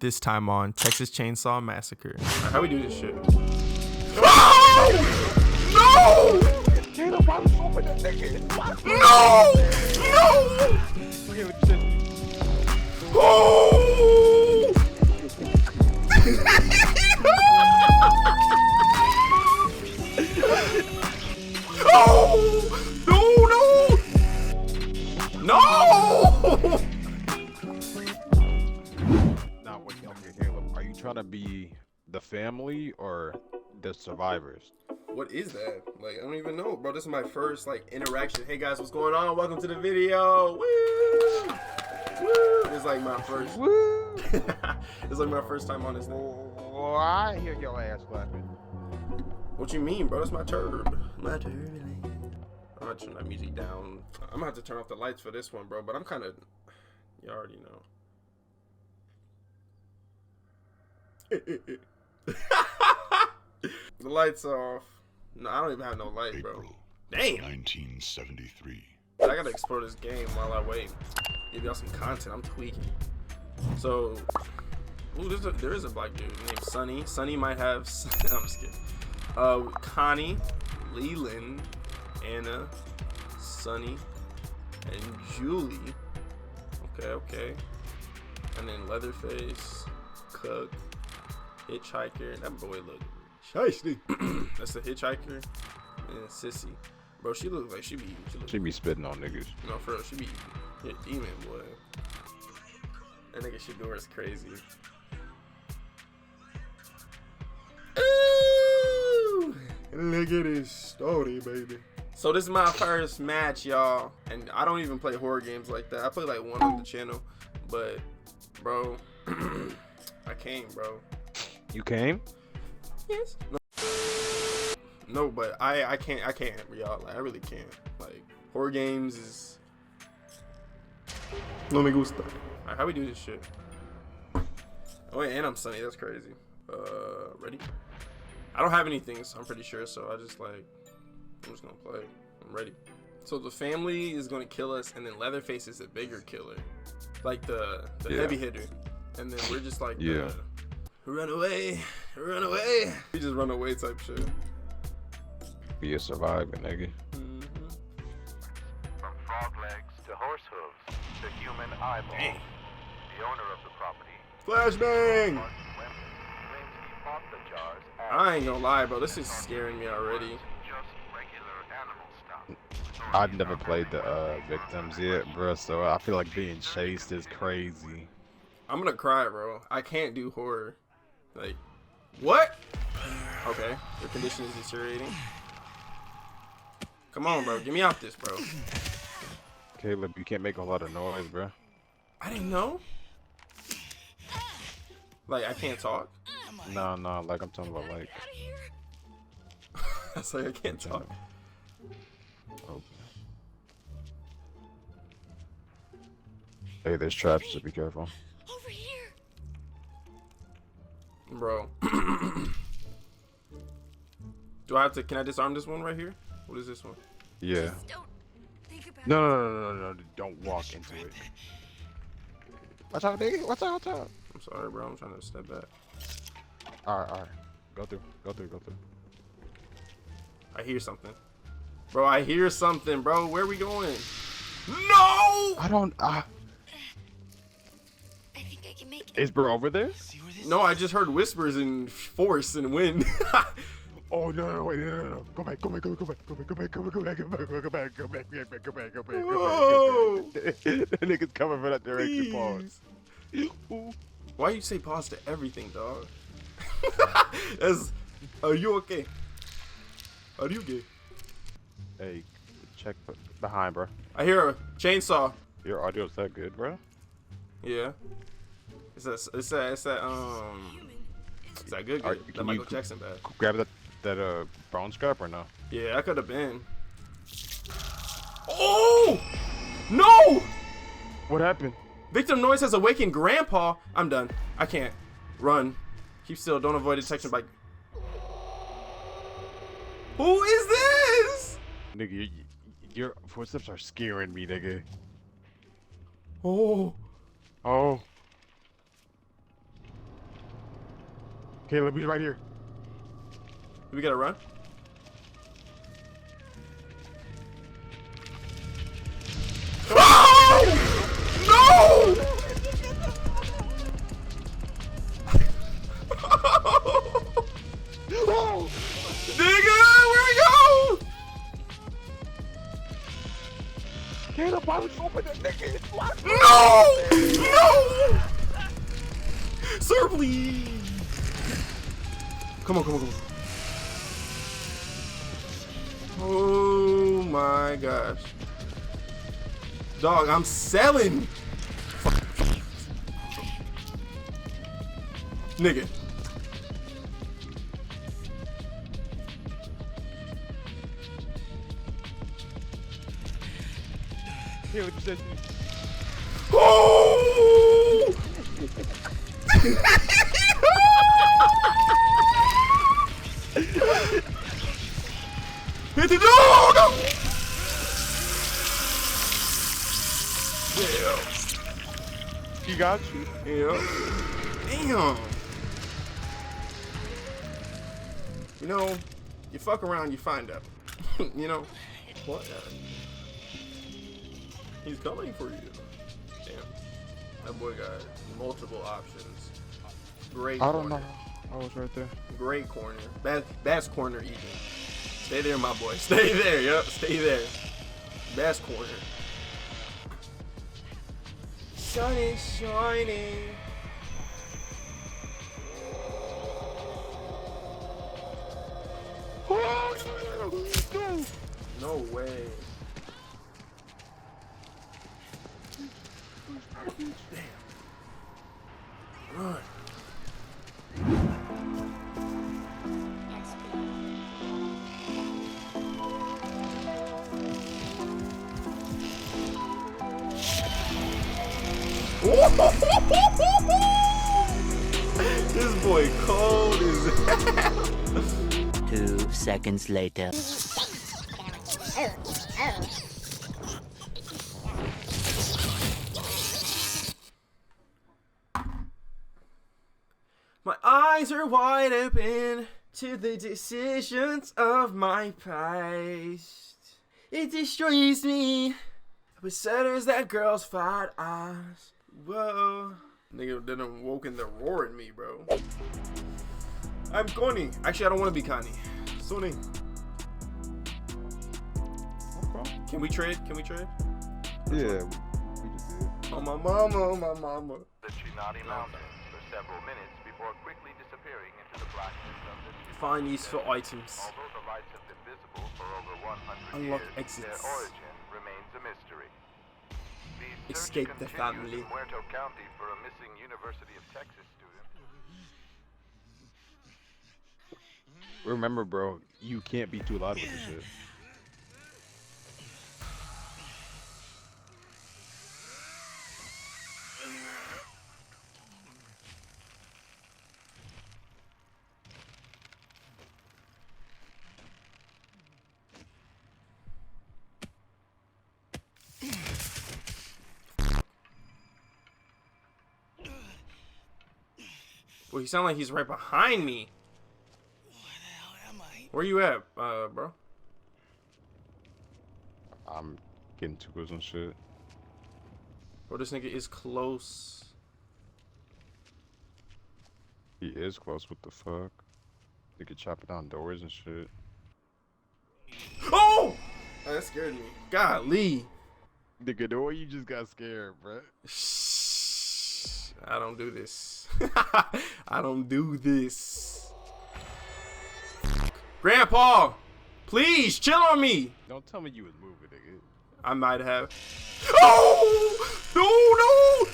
This time on Texas Chainsaw Massacre. How we do this shit? No! Kaleb, why was over that nigga? No! Oh! No! Now, wait, okay, Kaleb, are you trying to be the family or the survivors? What is that? Like, I don't even know, bro. This is my first, like, interaction. Hey, guys, what's going on? Welcome to the video. Woo! Woo! It's like my first. Woo! It's like my first time on this thing. Oh, I hear your ass clapping. What you mean, bro? That's my turb. My turb. I'm gonna turn that music down. I'm gonna have to turn off the lights for this one, bro. But I'm kind of. You already know. The lights off. No, I don't even have no light, bro. Damn. 1973. I gotta explore this game while I wait. Give y'all some content. I'm tweaking. So, ooh, there is a black dude named Sonny. Sonny might have. I'm just kidding. Connie, Leland, Anna, Sonny, and Julie. Okay. And then Leatherface, Cook, Hitchhiker. That boy look shiesty. That's the Hitchhiker. And Sissy. Bro, she looks like she be spitting on niggas. No, for real, she be a demon, boy. That nigga she do is crazy. Ooh! Look at this story, baby. So this is my first match, y'all. And I don't even play horror games like that. I play like one on the channel. But, bro, I came, bro. You came? Yes. No, but I can't, y'all. Like, I really can't. Like, horror games is no me gusta. Alright, how we do this shit? Oh wait, and I'm Sunny. That's crazy. Ready? I don't have anything, so I'm pretty sure. So I'm just gonna play. I'm ready. So the family is gonna kill us, and then Leatherface is a bigger killer, like the heavy hitter, and then we're just like run away. We just run away type shit. Be a survivor, nigga. From frog legs to horse hooves to human eyeball. Dang. The owner of the property, Flashbang! Martin Wembley, claims he bought the jars as I ain't gonna lie, bro. This is scaring me already. just regular animal stuff. I've never played the victims yet, bro, so I feel like being chased is crazy. I'm gonna cry, bro. I can't do horror. Like, what? Okay, your condition is deteriorating. Come on, bro. Get me out this, bro. Kaleb, you can't make a lot of noise, bro. I didn't know. Like, I can't talk. No, like I'm talking about like. That's like I can't talk. Oh. Hey, there's traps, so be careful. Over here. Bro. Do I have to? Can I disarm this one right here? What is this one? Yeah. Just don't think about it. No, don't walk into it. Watch out, nigga. Watch out. I'm sorry, bro. I'm trying to step back. Alright. Go through. I hear something. Bro, I hear something, bro. Where are we going? No! I don't. I think I can make it. Is bro over there? No, I just heard whispers and force and wind. Oh no, wait, no. Go back. Whoa! That nigga's coming from that direction, pause. Why you say pause to everything, dog? Are you okay? Are you gay? Hey, check behind, bro. I hear a chainsaw. Your audio's that good, bro? Yeah. Is that good? Alright, That can Michael you Jackson bad. grab that bone scrap or no? Yeah, I could have been. Oh! No! What happened? Victim noise has awakened Grandpa. I'm done. I can't. Run. Keep still. Don't avoid detection by. Who is this? Nigga, your footsteps are scaring me, nigga. Oh. Oh. Caleb, he's right here. We gotta run. Oh! No! Oh! Nigga, where we go? Caleb, why would you open that nigga? What? No! No! Sir, please. Come on, come on, come on. Oh my gosh. Dog, I'm selling. Nigga. Caleb, you said Oh! Hit the dog! Yeah. he got you. Yeah. Damn. You know, you fuck around, you find out. You know? What? He's coming for you. Damn. That boy got multiple options. Great I corner. don't know. I was right there. Great corner. Best corner even. Stay there, my boy. Stay there. Yep. Stay there. Best corner. Sun is shining. No way. Damn. Run. This boy cold as hell. 2 seconds later. My eyes are wide open to the decisions of my past. It destroys me. But setters that girl's fat eyes. Whoa. Nigga didn't woken the roar in me, bro. I'm Connie. Actually, I don't want to be Connie. Sony. Okay. Can we trade? Can we trade? Yeah, we just did. Oh, my mama, oh, my mama. The Chinati Mountains for several minutes before quickly disappearing into the blackness of the Chinati Find useful Desert. items. Although the lights have been visible for over 100 Unlock years, exits. their origin remains a mystery. The search Escape the continues family. in Muerto County for a missing University of Texas student. Remember, bro, you can't be too loud with this shit. Well, he sound like he's right behind me. Where you at, bro? I'm getting too close and shit. Bro, this nigga is close. He is close. What the fuck? They could chop it down doors and shit. Oh! That scared me. Golly. Nigga, the way you just got scared, bro. Shh. I don't do this. I don't do this. Grandpa, please chill on me. Don't tell me you was moving, nigga. I might have. Oh! No, no!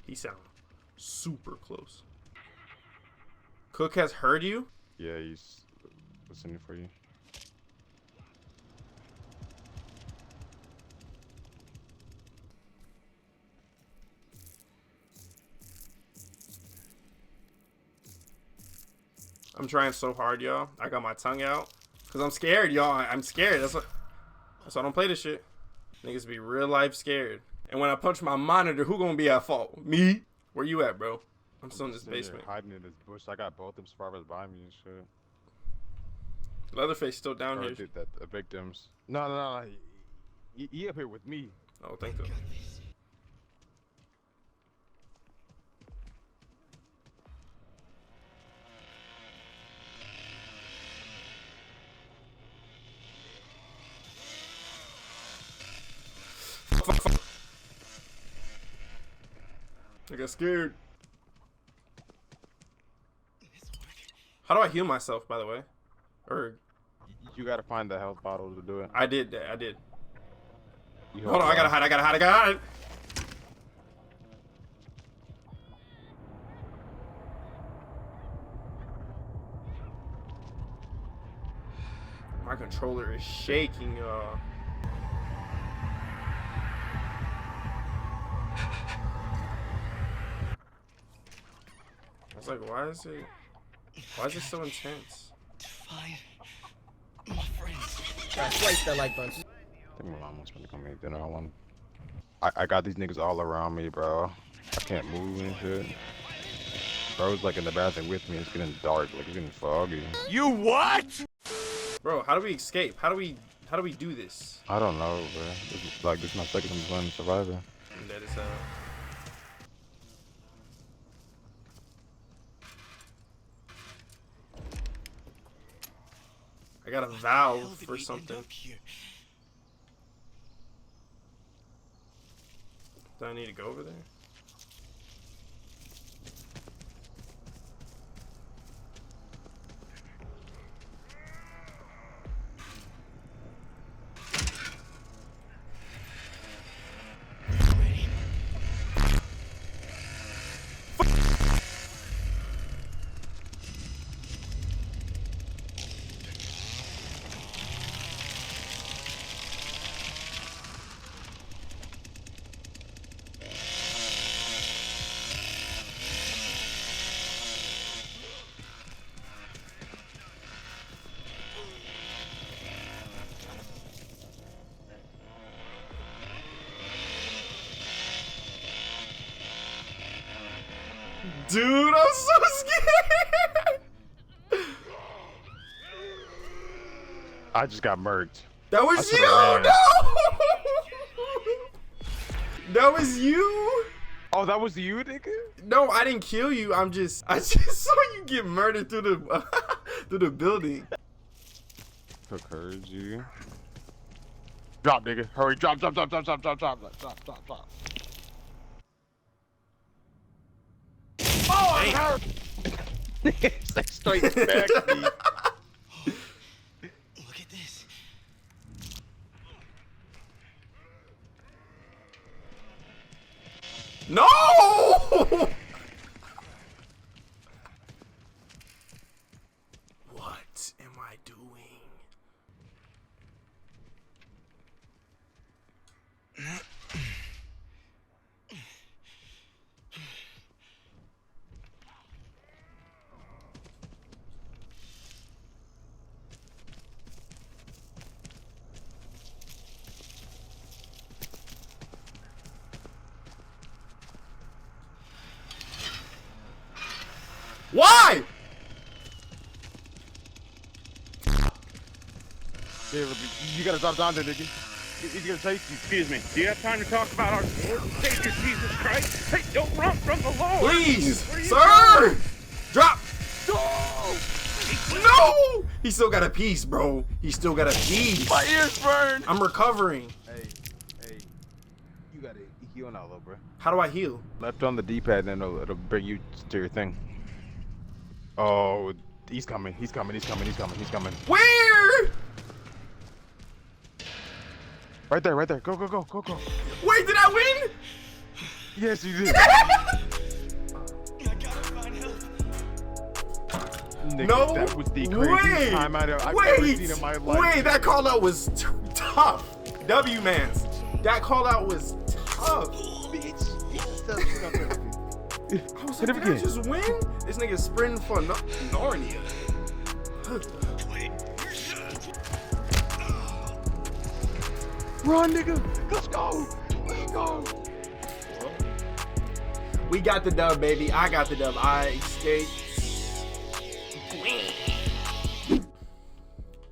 He sound super close. Cook has heard you? Yeah, he's listening for you. I'm trying so hard, y'all. I got my tongue out. Because I'm scared, y'all. I'm scared. That's why I don't play this shit. Niggas be real life scared. And when I punch my monitor, who gonna be at fault? Me? Where you at, bro? I'm still in this basement. Hiding in this bush. I got both them survivors behind me and shit. Leatherface still down here. The victims. No. He up here with me. Oh, thank you. Fuck. I got scared. How do I heal myself, by the way? Or you gotta find the health bottle to do it. I did that. I did. Hold on, I gotta hide. My controller is shaking, y'all. I was like, why is it so intense? Find my friends. Gotta slice that like button. I think my mom wants me to come make dinner. I got these niggas all around me, bro. I can't move and shit. Bro's like in the bathroom with me. It's getting dark, like it's getting foggy. You what? Bro, how do we escape? How do we do this? I don't know, bro. This is my second time playing Survivor. I'm dead as hell. I got a valve for something. Do I need to go over there? Dude, I'm so scared. I just got murked. That was you. No. That was you. Oh, that was you, nigga? No, I didn't kill you. I just saw you get murdered through the through the building. Took her, G. Drop, nigga. Hurry, drop. Oh, I hurt. It's like straight back. Look at this. No! What am I doing? Why? Yeah, you gotta drop down there, nigga. He's gonna take you. Excuse me, do you have time to talk about our Lord and Savior Jesus Christ? Hey, don't run from the Lord! Please, sir! Drop! No! He still got a piece, bro. He still got a piece. My ears burn! I'm recovering. Hey, you gotta heal now, little bro. How do I heal? Left on the D-pad, then it'll bring you to your thing. Oh, he's coming. Where? Right there. Go. Wait, did I win? Yes, you did. I gotta find help. Nigga, No that was the craziest time I've ever seen in my life. Wait, that call out was tough. W-Mans. That call out was tough. Bitch. I was Hit like, him did I again. just win? This nigga's sprinting for Narnia. Run, nigga. Let's go. Let's go. We got the dub, baby. I got the dub. I escaped.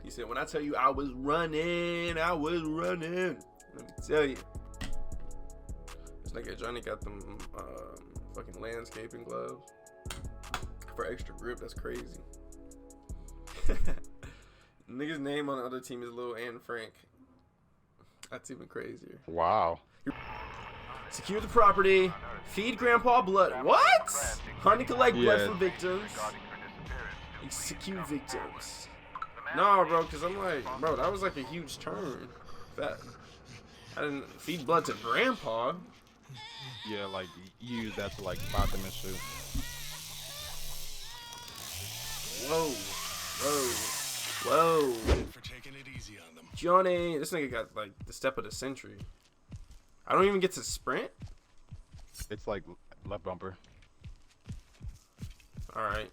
He said, when I tell you I was running, I was running. Let me tell you. This nigga Johnny got them fucking landscaping gloves for extra grip. That's crazy. Nigga's name on the other team is Lil Anne Frank. That's even crazier. Wow. Secure the property. Feed Grandpa blood. What? Hunt and collect blood Yeah. for victims. Execute victims. No, bro, because I'm like, bro, that was like a huge turn. That I didn't feed blood to Grandpa. Yeah, like you use that to like spot them and shit. Whoa, whoa, whoa. For taking it easy on them. Johnny, this nigga got like the step of the century. I don't even get to sprint. It's like left bumper. All right.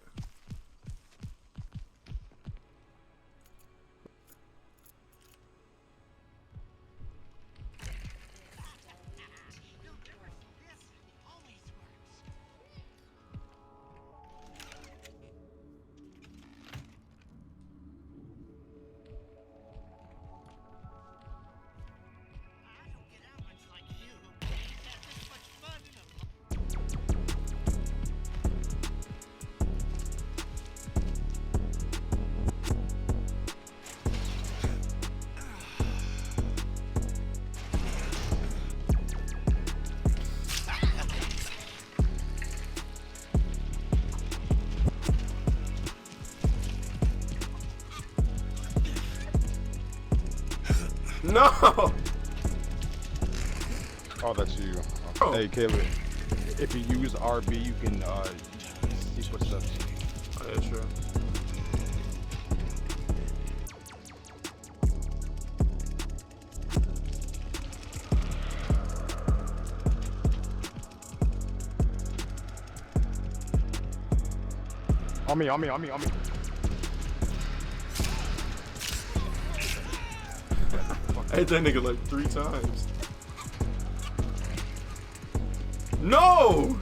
No! Oh, that's you. Oh. Hey, Kaleb. If you use RB, you can see footsteps. Oh, yeah, true. On me, on me, on me, on me. I hit that nigga like 3 times. No!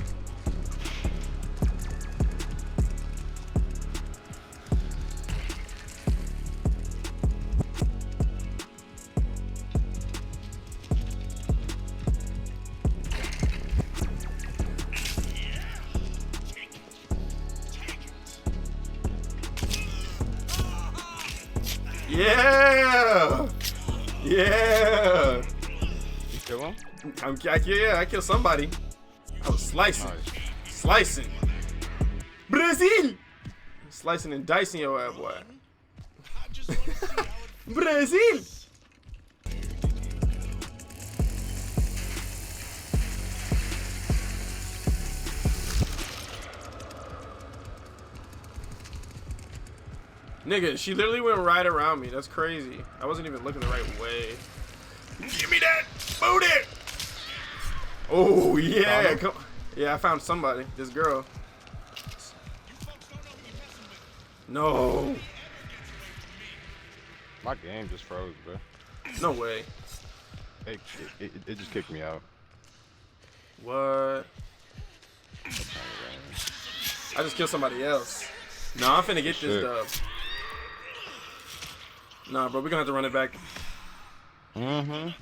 Yeah! Yeah! You kill him? I killed somebody. I was slicing. Nice. Slicing. Brazil! Slicing and dicing your ass, boy. Brazil! Nigga, she literally went right around me. That's crazy. I wasn't even looking the right way. Give me that booty! Oh, yeah. Come. Yeah, I found somebody. This girl. No. My game just froze, bro. No way. Hey, it just kicked me out. What? I just killed somebody else. Nah, I'm finna get this Shit. dub. Nah, bro, we're gonna have to run it back. Mm-hmm. I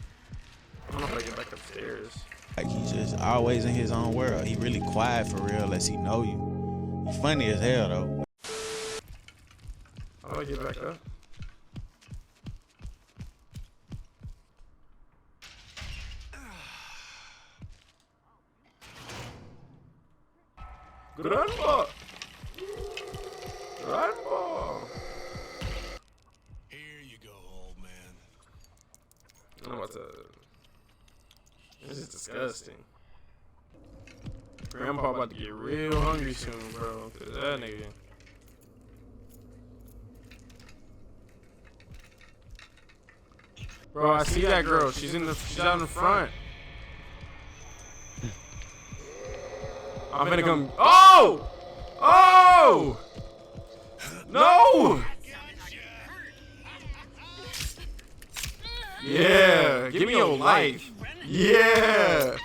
don't know how to get back upstairs. Like he's just always in his own world. He really quiet for real unless he know you. He's funny as hell though. How do I get back up? Grandpa! Grandpa! Here you go, old man. I don't know what to... This is disgusting. Grandpa about to get real hungry soon, bro. 'Cause that nigga... Bro, I see that girl. She's out in the front. I'm gonna come. Oh! Oh! No! Yeah, give me your life. Yeah.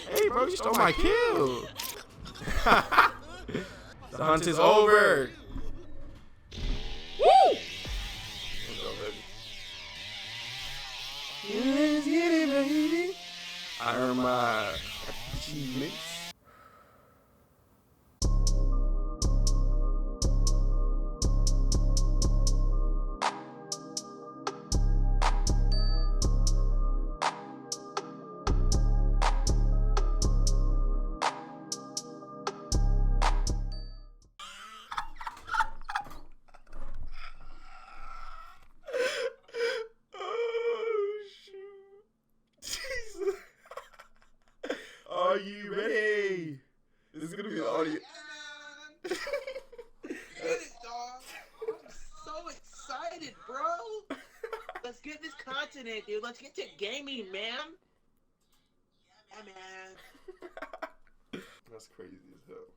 Hey, bro, you stole my kill. The hunt is over. Woo! Let's go, baby. Let's get it, baby. I earn my achievements. Are you ready? This is gonna be the audio. Get it, dog. I'm so excited, bro. Let's get this content in, dude. Let's get to gaming, man. Yeah, man. That's crazy as hell.